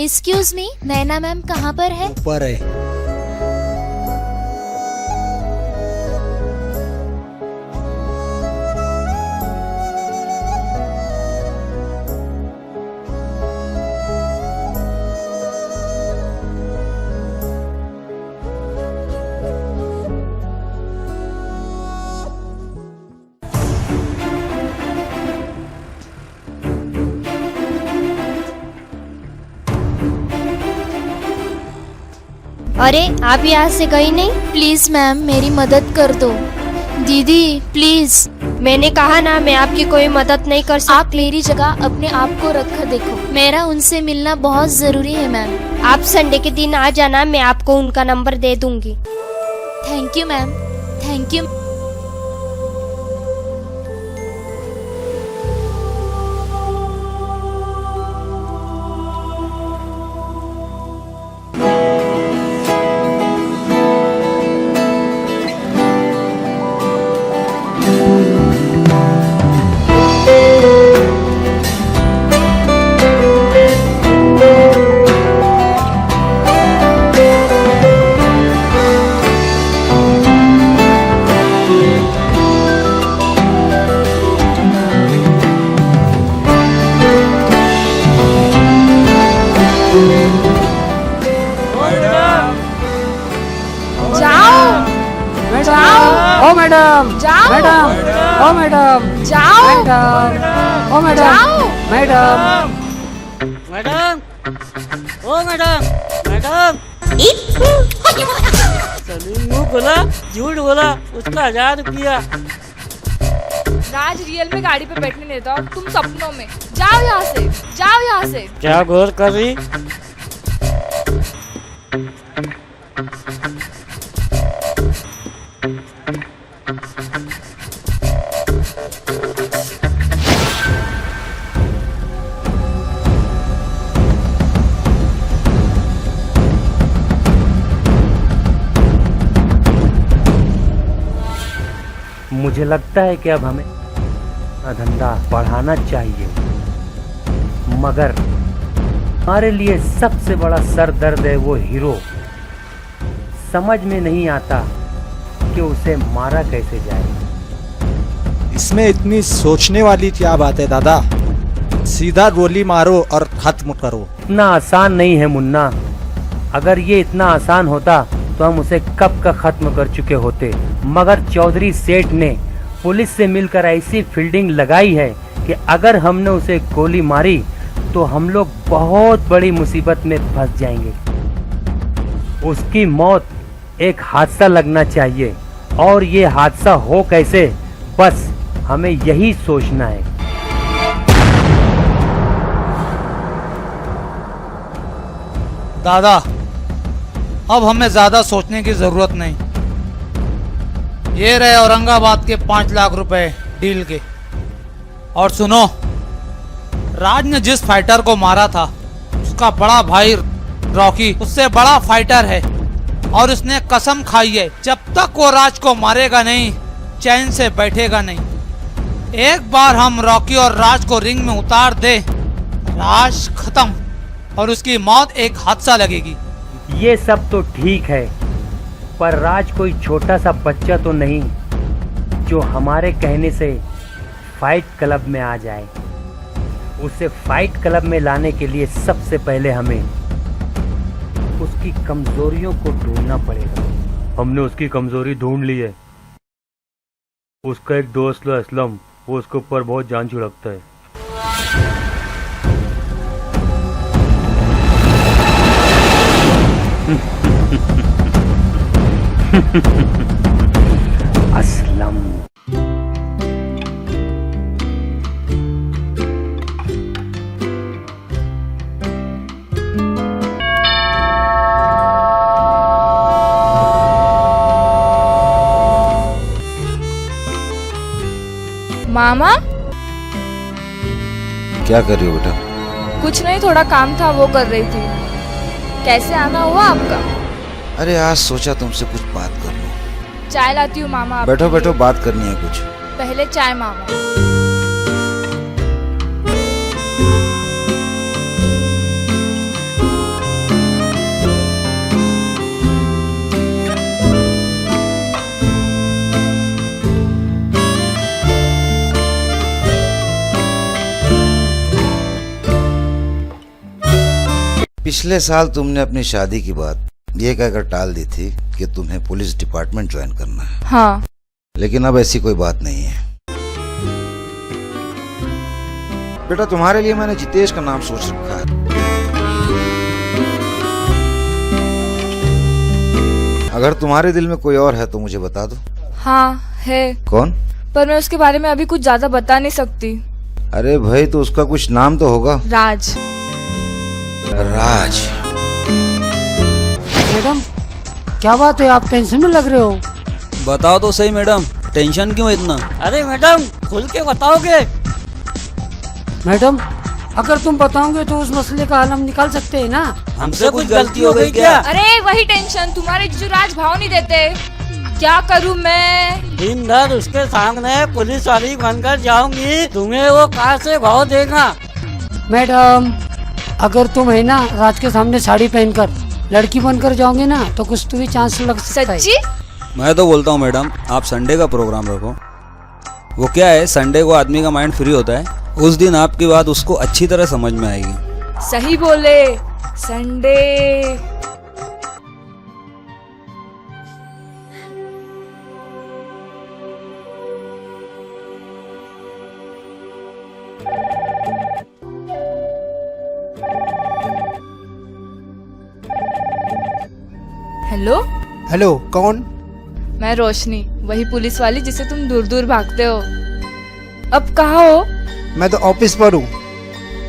Excuse me, नैना ma'am कहाँ पर है? ऊपर है। अरे आप यहाँ से गई नहीं? प्लीज मैम मेरी मदद कर दो। दीदी प्लीज। मैंने कहा ना मैं आपकी कोई मदद नहीं कर सकती। आप मेरी जगह अपने आप को रख कर देखो, मेरा उनसे मिलना बहुत जरूरी है मैम। आप संडे के दिन आ जाना, मैं आपको उनका नंबर दे दूंगी। Thank you ma'am, thank you. ओ मैडम, जाओ मैडम, ओ मैडम, जाओ मैडम, ओ मैडम, जाओ मैडम, मैडम, ओ मैडम, मैडम। सलीम मुँह खोला, झूठ बोला, उसका 1000 रुपया। राज रियल में गाड़ी पे बैठने नहीं देता और तुम सपनों में। जाओ यहाँ से, जाओ यहाँ से। क्या गौर कर रही? मुझे लगता है कि अब हमें धंधा बढ़ाना चाहिए, मगर हमारे लिए सबसे बड़ा सर दर्द है वो हीरो। समझ में नहीं आता कि उसे मारा कैसे जाए। इसमें इतनी सोचने वाली क्या बात है दादा? सीधा गोली मारो और खत्म करो। इतना आसान नहीं है मुन्ना। अगर ये इतना आसान होता तो हम उसे कब का खत्म कर चुके होते, मगर चौधरी सेठ ने पुलिस से मिलकर ऐसी फील्डिंग लगाई है कि अगर हमने उसे गोली मारी तो हम लोग बहुत बड़ी मुसीबत में फंस जाएंगे। उसकी मौत एक हादसा लगना चाहिए, और ये हादसा हो कैसे, बस हमें यही सोचना है। दादा अब हमें ज्यादा सोचने की जरूरत नहीं। ये रहे औरंगाबाद के 5 लाख रुपए डील के। और सुनो, राज ने जिस फाइटर को मारा था उसका बड़ा भाई रॉकी उससे बड़ा फाइटर है, और उसने कसम खाई है जब तक वो राज को मारेगा नहीं चैन से बैठेगा नहीं। एक बार हम रॉकी और राज को रिंग में उतार दे, राज खत्म और उसकी मौत एक हादसा लगेगी। ये सब तो ठीक है, पर राज कोई छोटा सा बच्चा तो नहीं जो हमारे कहने से फाइट क्लब में आ जाए। उसे फाइट क्लब में लाने के लिए सबसे पहले हमें उसकी कमजोरियों को ढूंढना पड़ेगा। हमने उसकी कमजोरी ढूंढ ली है। उसका एक दोस्त है असलम, वो उसके ऊपर बहुत जान छिड़कता है। असलम। मामा क्या कर रही हो बेटा? कुछ नहीं, थोड़ा काम था वो कर रही थी। कैसे आना हुआ आपका? अरे आज सोचा तुमसे कुछ बात कर लूं। चाय लाती हूँ मामा आपके बैठो लिए। बैठो, बात करनी है कुछ। पहले चाय मामा। पिछले साल तुमने अपनी शादी की बात ये कहकर टाल दी थी कि तुम्हें पुलिस डिपार्टमेंट ज्वाइन करना है, हाँ। लेकिन अब ऐसी कोई बात नहीं है। बेटा, तुम्हारे लिए मैंने जितेश का नाम सोच रखा है। अगर तुम्हारे दिल में कोई और है तो मुझे बता दो। हाँ है, कौन? पर मैं उसके बारे में अभी कुछ ज्यादा बता नहीं सकती। अरे भाई, तो उसका कुछ नाम तो होगा। राज। राज? मैडम, क्या बात है, आप टेंशन में लग रहे हो? बताओ तो सही मैडम, टेंशन क्यों इतना? अरे मैडम, खुल के बताओगे? मैडम, अगर तुम बताओगे तो उस मसले का हल हम निकाल सकते हैं ना। हमसे कुछ गलती हो गई क्या? अरे वही टेंशन, तुम्हारे जीजू राज भाव नहीं देते। क्या करूँ मैं? दिन भर उसके सामने पुलिस वाली बनकर जाऊंगी, तुम्हें वो कहाँ से भाव देगा? मैडम, अगर तुम है ना राज के सामने साड़ी पहनकर लड़की बनकर जाओगे ना तो कुछ तो भी चांस लग सकता है। सच्ची? मैं तो बोलता हूँ मैडम, आप संडे का प्रोग्राम रखो। वो क्या है, संडे को आदमी का माइंड फ्री होता है, उस दिन आपकी बात उसको अच्छी तरह समझ में आएगी। सही बोले, संडे। हेलो। हेलो, कौन? मैं रोशनी, वही पुलिस वाली जिसे तुम दूर दूर भागते हो। अब कहाँ हो? मैं तो ऑफिस पर हूँ,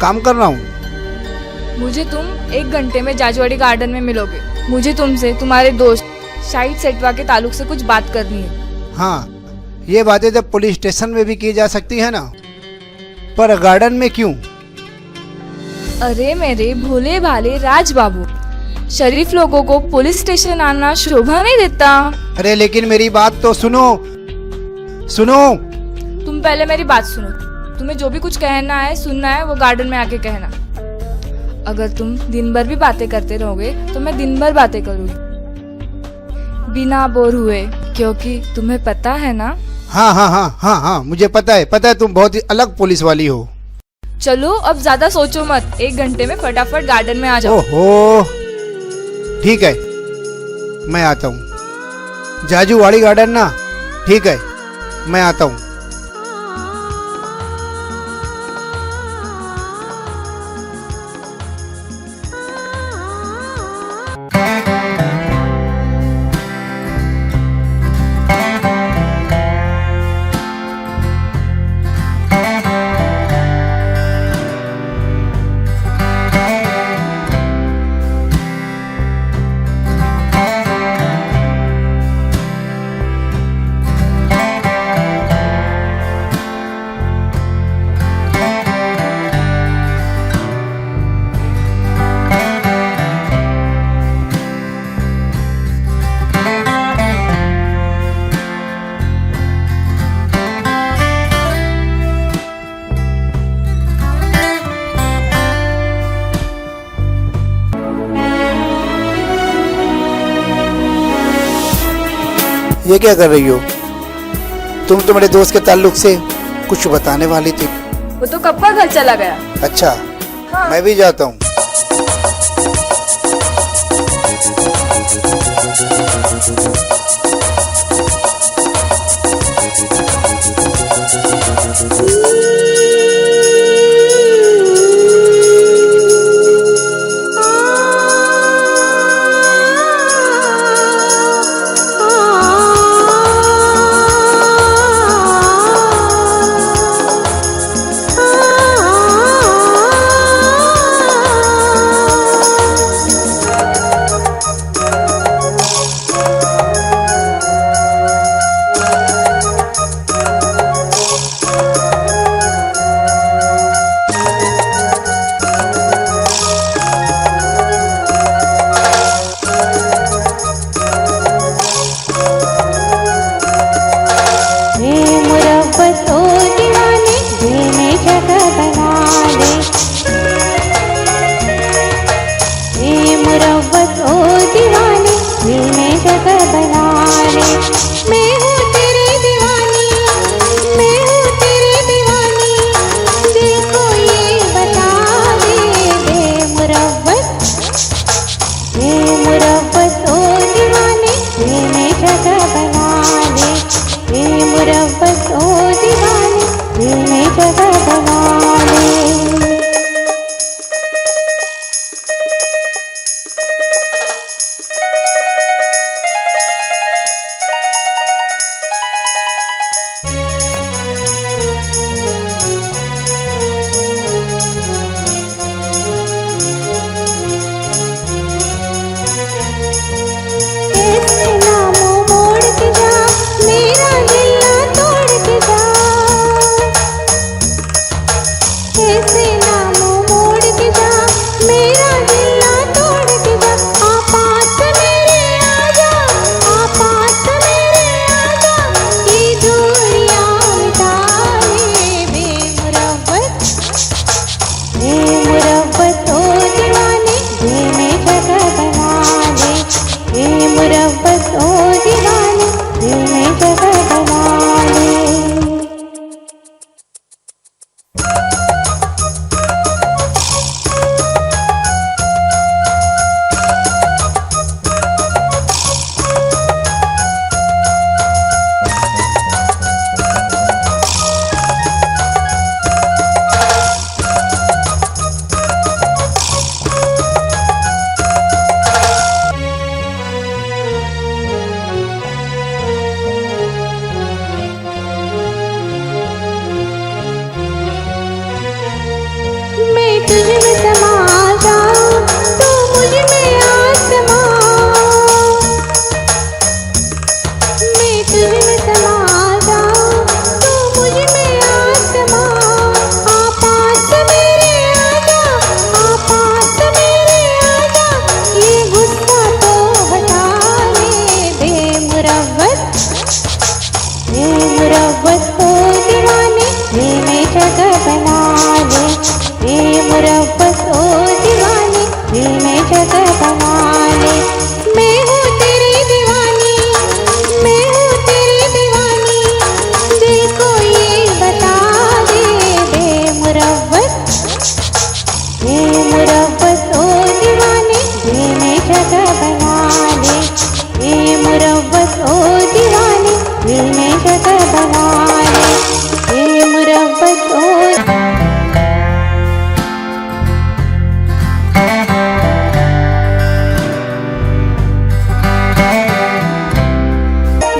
काम कर रहा हूँ। मुझे तुम 1 घंटे में जाजवाड़ी गार्डन में मिलोगे। मुझे तुमसे तुम्हारे दोस्त शाहिद सेठवा के ताल्लुक से कुछ बात करनी है। हाँ, ये बातें तो पुलिस स्टेशन में भी की जा सकती है ना, पर गार्डन में क्यों? अरे मेरे भोले भाले राज बाबू, शरीफ लोगों को पुलिस स्टेशन आना शोभा नहीं देता। अरे लेकिन मेरी बात तो सुनो। तुम पहले मेरी बात सुनो। तुम्हें जो भी कुछ कहना है, सुनना है, वो गार्डन में आके कहना। अगर तुम दिन भर भी बातें करते रहोगे तो मैं दिन भर बातें करूँगी बिना बोर हुए, क्योंकि तुम्हें पता है ना। हाँ हाँ हाँ हाँ हाँ, मुझे पता है, तुम बहुत ही अलग पुलिस वाली हो। चलो अब ज्यादा सोचो मत, 1 घंटे में फटाफट गार्डन में आ जाओ। ओहो, ठीक है, मैं आता हूँ। जाजूवाड़ी गार्डन ना? ठीक है, मैं आता हूँ। ये क्या कर रही हो तुम? तो मेरे दोस्त के ताल्लुक से कुछ बताने वाली थी। वो तो कब का घर चला गया। अच्छा, हाँ। मैं भी जाता हूँ।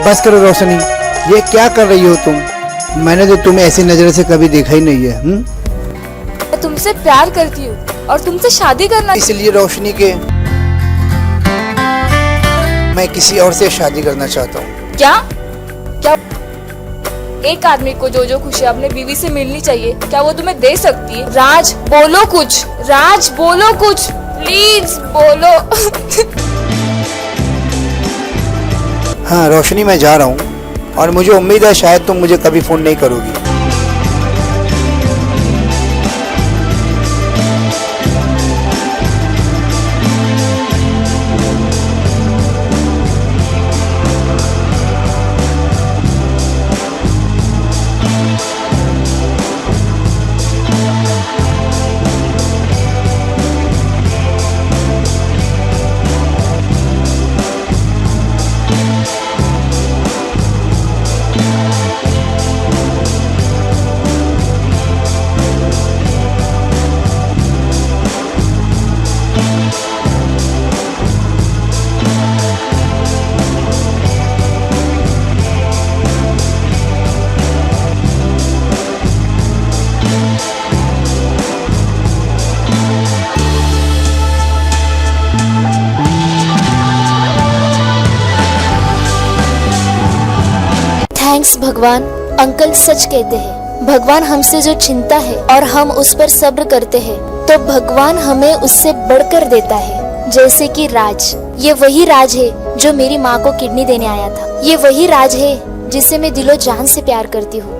बस करो रोशनी, ये क्या कर रही हो तुम? मैंने तो तुम्हें ऐसी नजर से कभी देखा ही नहीं है। मैं तुमसे प्यार करती हूँ और तुमसे शादी करना। इसलिए रोशनी के मैं किसी और से शादी करना चाहता हूँ। क्या क्या एक आदमी को जो जो खुशी अपने बीवी से मिलनी चाहिए, क्या वो तुम्हें दे सकती है? राज बोलो कुछ, राज बोलो कुछ, प्लीज बोलो। हाँ रोशनी, मैं जा रहा हूँ और मुझे उम्मीद है शायद तुम मुझे कभी फोन नहीं करोगी। थैंक्स भगवान। अंकल सच कहते हैं, भगवान हमसे जो चिंता है और हम उस पर सब्र करते हैं तो भगवान हमें उससे बढ़कर देता है। जैसे कि राज, ये वही राज है जो मेरी माँ को किडनी देने आया था। ये वही राज है जिसे मैं दिलो जान से प्यार करती हूँ।